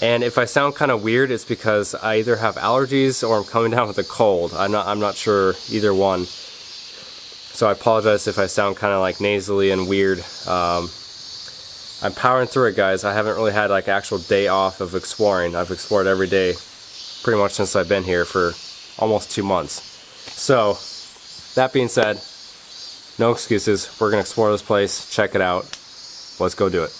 And if I sound kind of weird, it's because I either have allergies or I'm coming down with a cold. I'm not sure either one. So I apologize if I sound kind of like nasally and weird. I'm powering through it, guys. I haven't really had like actual day off of exploring. I've explored every day pretty much since I've been here for almost 2 months. So that being said, no excuses. We're gonna explore this place, check it out. Let's go do it.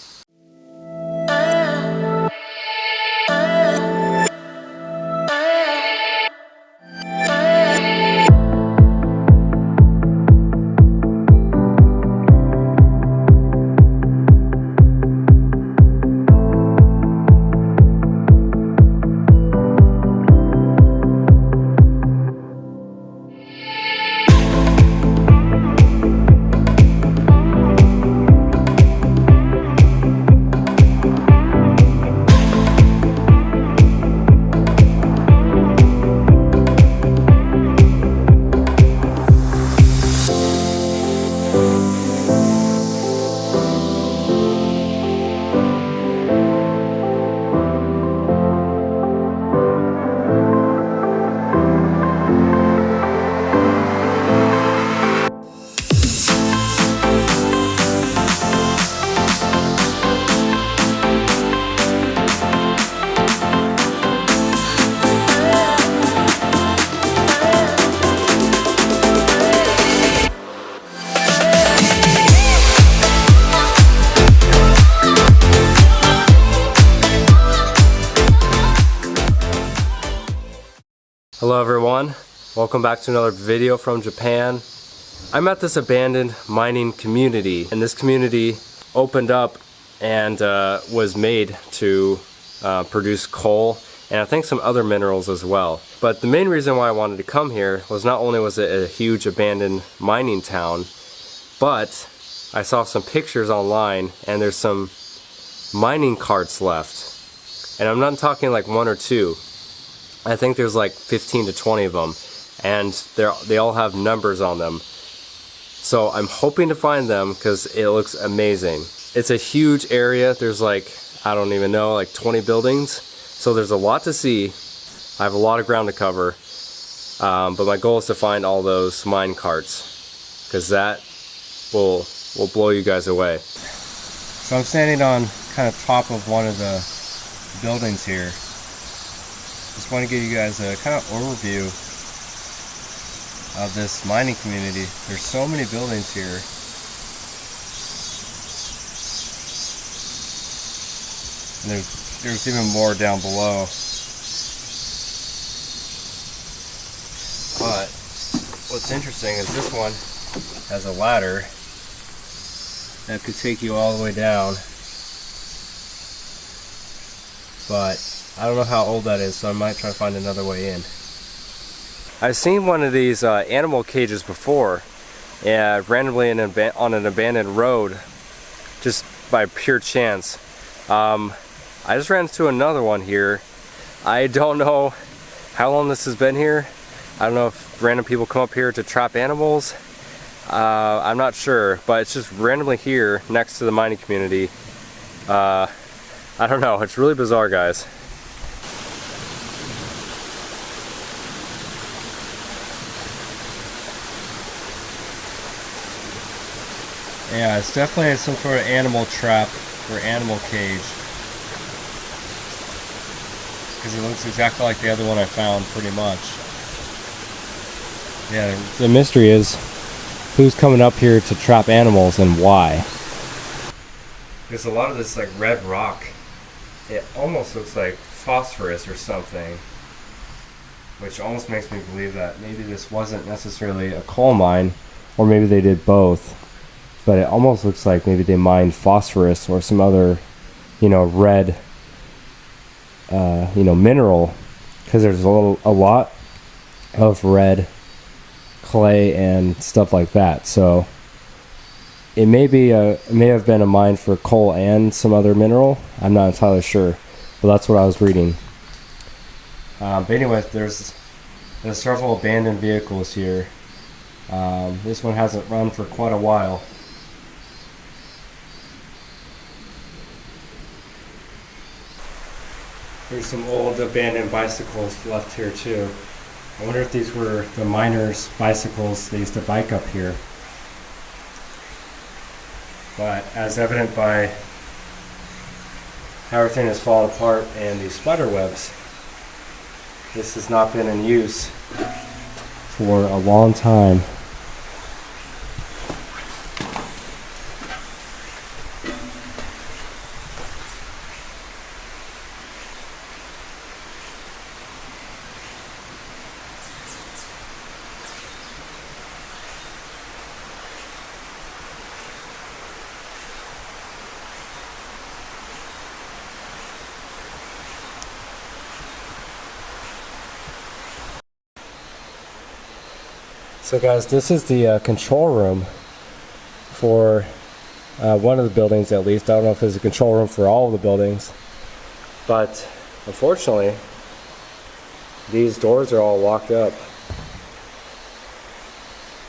Hello everyone, welcome back to another video from Japan. I'm at this abandoned mining community, and this community opened up and was made to produce coal and I think some other minerals as well. But the main reason why I wanted to come here was not only was it a huge abandoned mining town, but I saw some pictures online and there's some mining carts left. And I'm not talking like one or two. I think there's like 15 to 20 of them, and they all have numbers on them. So I'm hoping to find them because it looks amazing. It's a huge area. There's like, I don't even know, like 20 buildings. So there's a lot to see. I have a lot of ground to cover. But my goal is to find all those mine carts, because that will blow you guys away. So I'm standing on kind of top of one of the buildings here. Just want to give you guys a kind of overview of this mining community. There's so many buildings here. And there's even more down below. But what's interesting is this one has a ladder that could take you all the way down. But I don't know how old that is, so I might try to find another way in. I've seen one of these animal cages before, randomly on an abandoned road, just by pure chance. I just ran into another one here. I don't know how long this has been here. I don't know if random people come up here to trap animals. I'm not sure, but it's just randomly here next to the mining community. I don't know, it's really bizarre, guys. Yeah, it's definitely some sort of animal trap or animal cage, because it looks exactly like the other one I found, pretty much. Yeah, the mystery is who's coming up here to trap animals and why. There's a lot of this like red rock. It almost looks like phosphorus or something, which almost makes me believe that maybe this wasn't necessarily a coal mine, or maybe they did both. But it almost looks like maybe they mined phosphorus or some other, red, mineral, because there's a lot of red clay and stuff like that. So it may have been a mine for coal and some other mineral. I'm not entirely sure, but that's what I was reading. But anyway, there's several abandoned vehicles here. This one hasn't run for quite a while. There's some old abandoned bicycles left here too. I wonder if these were the miners' bicycles they used to bike up here. But as evident by how everything has fallen apart and these spider webs, this has not been in use for a long time. So guys, this is the control room for one of the buildings at least. I don't know if there's a control room for all of the buildings, but unfortunately these doors are all locked up,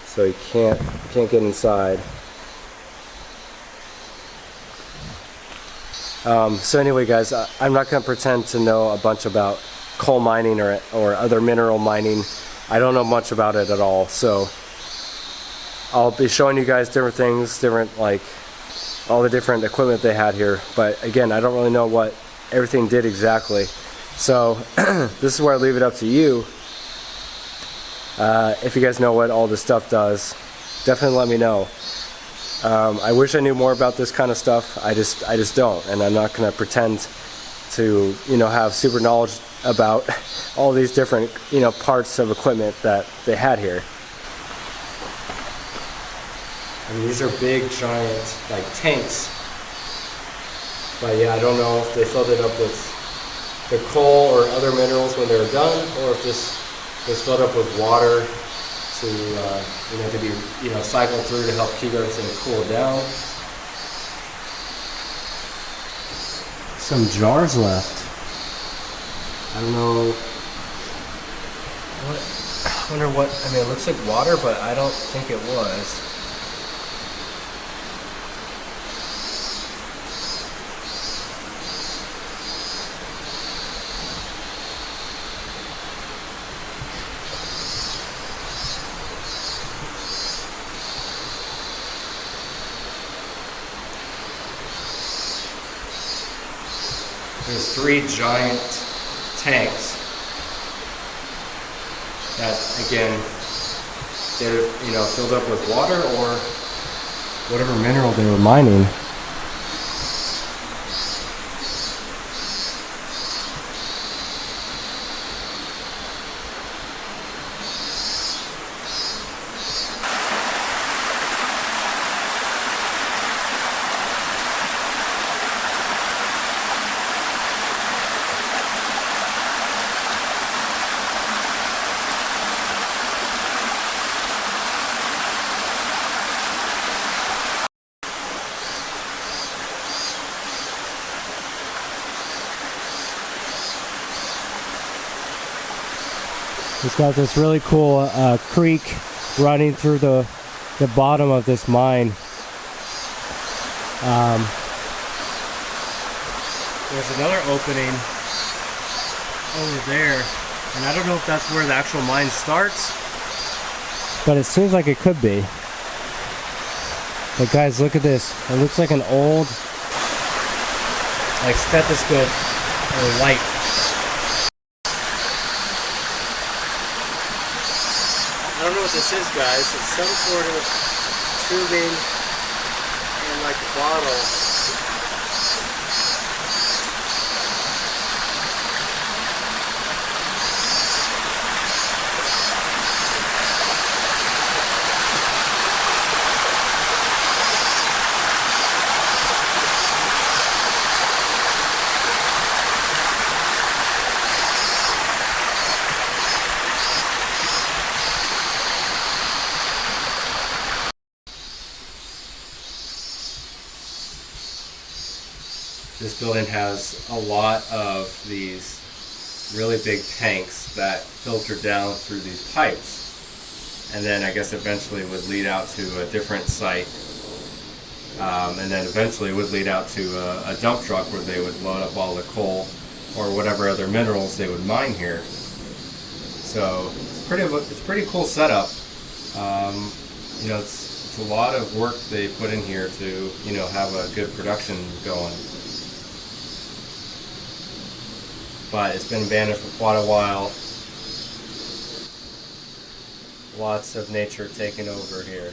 so you can't get inside. So anyway guys, I'm not going to pretend to know a bunch about coal mining or other mineral mining. I don't know much about it at all, so I'll be showing you guys different things, like all the different equipment they had here. But again, I don't really know what everything did exactly. So this is where I leave it up to you. If you guys know what all this stuff does, definitely let me know. I wish I knew more about this kind of stuff. I just don't, and I'm not going to pretend to, have super knowledge about all these different, parts of equipment that they had here. I mean, these are big, giant, like tanks. But yeah, I don't know if they filled it up with the coal or other minerals when they were done, or if this was filled up with water to, to be, cycled through to help keep everything cool down. Some jars left. I don't know. I wonder what. I mean, it looks like water, but I don't think it was. There's 3 giant tanks that, again, they're filled up with water or whatever mineral they were mining. It's got this really cool creek running through the bottom of this mine. There's another opening over there, and I don't know if that's where the actual mine starts, but it seems like it could be. But guys, look at this. It looks like an old, like, stethoscope or light. I don't know what this is, guys. It's some sort of tubing in like a bottle. This building has a lot of these really big tanks that filter down through these pipes, and then I guess eventually would lead out to a different site, and then eventually would lead out to a dump truck where they would load up all the coal or whatever other minerals they would mine here. So it's pretty cool setup. You know, it's a lot of work they put in here to, you know, have a good production going. But it's been abandoned for quite a while. Lots of nature taking over here.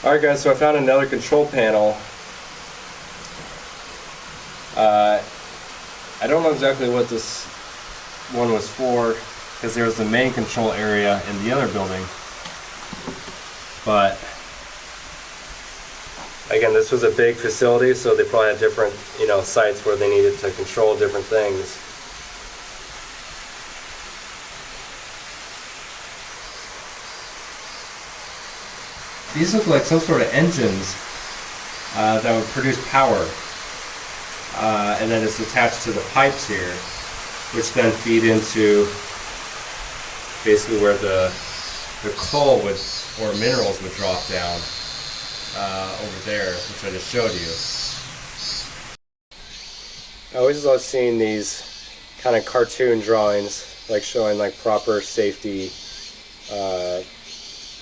Alright guys, so I found another control panel. I don't know exactly what this one was for, because there was the main control area in the other building. But again, this was a big facility, so they probably had different, you know, sites where they needed to control different things. These look like some sort of engines that would produce power. And then it's attached to the pipes here, which then feed into basically where the coal would, or minerals would drop down over there, which I just showed you. I always love seeing these kind of cartoon drawings, like showing like proper safety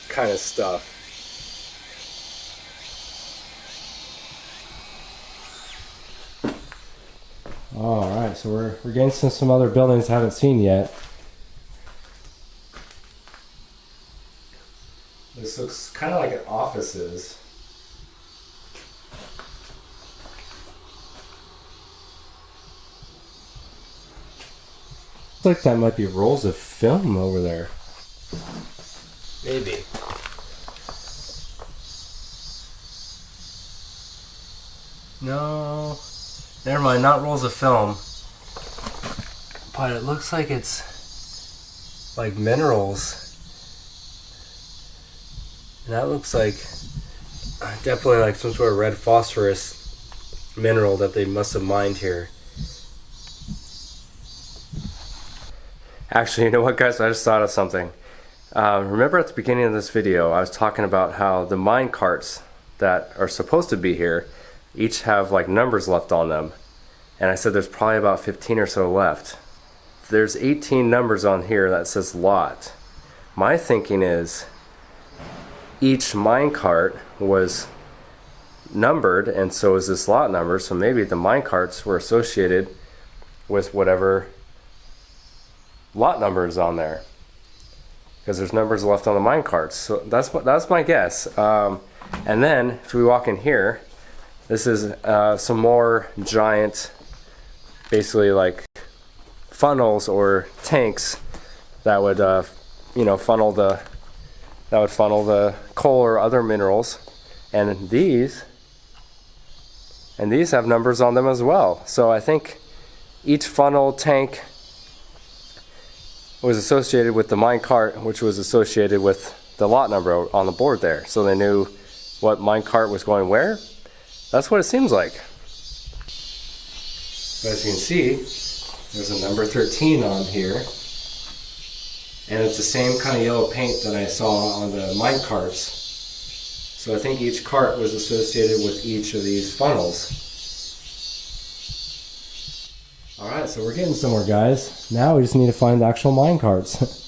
kind of stuff. Alright, so we're getting to some other buildings I haven't seen yet. This looks kind of like an offices. Looks like that might be rolls of film over there. Maybe. No. Never mind, not rolls of film. But it looks like it's like minerals. And that looks like definitely like some sort of red phosphorus mineral that they must have mined here. Actually, you know what guys, I just thought of something. Remember at the beginning of this video I was talking about how the mine carts that are supposed to be here each have like numbers left on them, and I said there's probably about 15 or so left. There's 18 numbers on here that says lot. My thinking is each mine cart was numbered, and so is this lot number, so maybe the mine carts were associated with whatever lot number is on there, because there's numbers left on the mine carts. So that's my guess. And then if we walk in here, this is some more giant, basically like funnels or tanks that would, you know, funnel the coal or other minerals, and these have numbers on them as well. So I think each funnel tank was associated with the mine cart, which was associated with the lot number on the board there. So they knew what mine cart was going where. That's what it seems like. But as you can see, there's a number 13 on here. And it's the same kind of yellow paint that I saw on the mine carts. So I think each cart was associated with each of these funnels. Alright, so we're getting somewhere, guys. Now we just need to find the actual mine carts.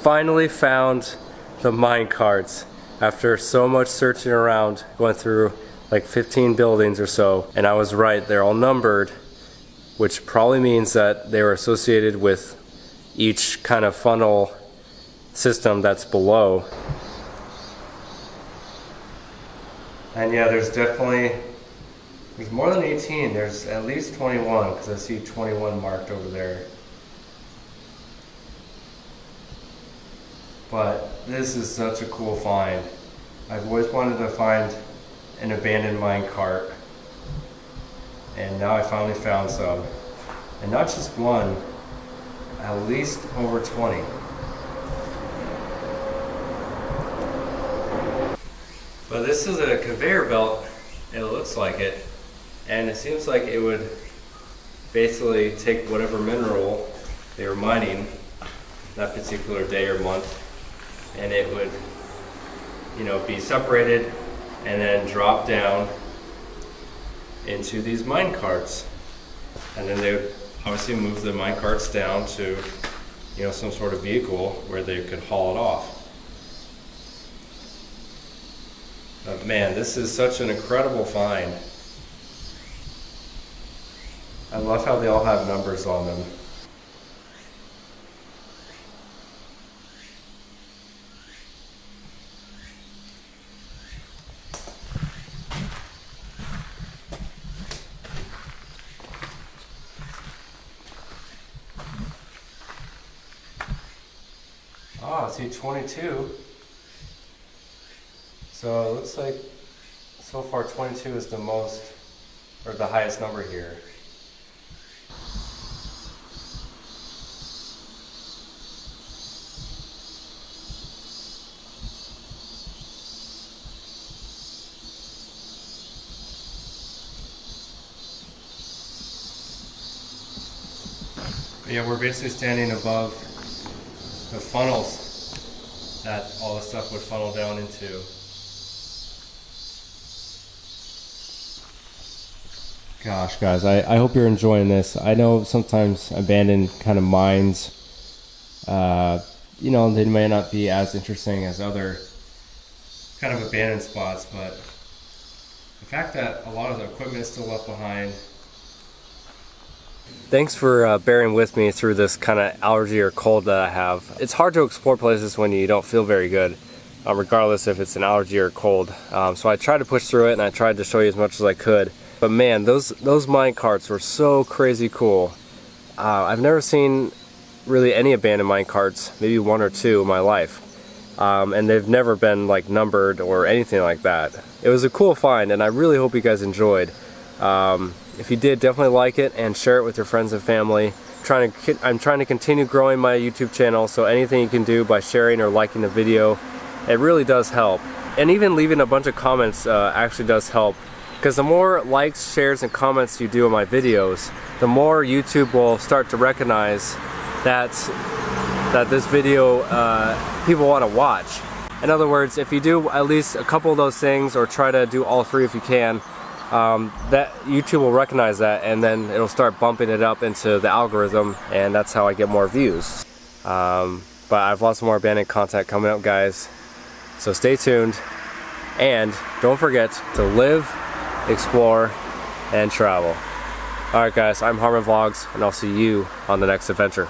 Finally found the mine carts after so much searching around, going through like 15 buildings or so, and I was right, they're all numbered, which probably means that they were associated with each kind of funnel system that's below. And yeah, there's definitely There's more than 18. There's at least 21 because I see 21 marked over there. But this is such a cool find. I've always wanted to find an abandoned mine cart, and now I finally found some. And not just one, at least over 20. But this is a conveyor belt, it looks like it, and it seems like it would basically take whatever mineral they were mining that particular day or month, and it would, you know, be separated and then drop down into these mine carts. And then they would obviously move the mine carts down to, you know, some sort of vehicle where they could haul it off. But man, this is such an incredible find. I love how they all have numbers on them. Ah, I see 22. So it looks like so far 22 is the most, or the highest number here. But yeah, we're basically standing above the funnels that all the stuff would funnel down into. Gosh, guys, I hope you're enjoying this. I know sometimes abandoned kind of mines, you know, they may not be as interesting as other kind of abandoned spots, but the fact that a lot of the equipment is still left behind. Thanks for bearing with me through this kind of allergy or cold that I have. It's hard to explore places when you don't feel very good, regardless if it's an allergy or cold. So I tried to push through it, and I tried to show you as much as I could. But man, those mine carts were so crazy cool. I've never seen really any abandoned mine carts, maybe one or two in my life. And they've never been like numbered or anything like that. It was a cool find, and I really hope you guys enjoyed. If you did, definitely like it and share it with your friends and family. I'm trying to continue growing my YouTube channel, so anything you can do by sharing or liking the video, it really does help. And even leaving a bunch of comments actually does help. Because the more likes, shares, and comments you do on my videos, the more YouTube will start to recognize that this video people want to watch. In other words, if you do at least a couple of those things, or try to do all three if you can, that YouTube will recognize that, and then it'll start bumping it up into the algorithm, and that's how I get more views. But I've lots more abandoned content coming up, guys, so stay tuned, and don't forget to live, explore, and travel. Alright guys, I'm Harmon Vlogs, and I'll see you on the next adventure.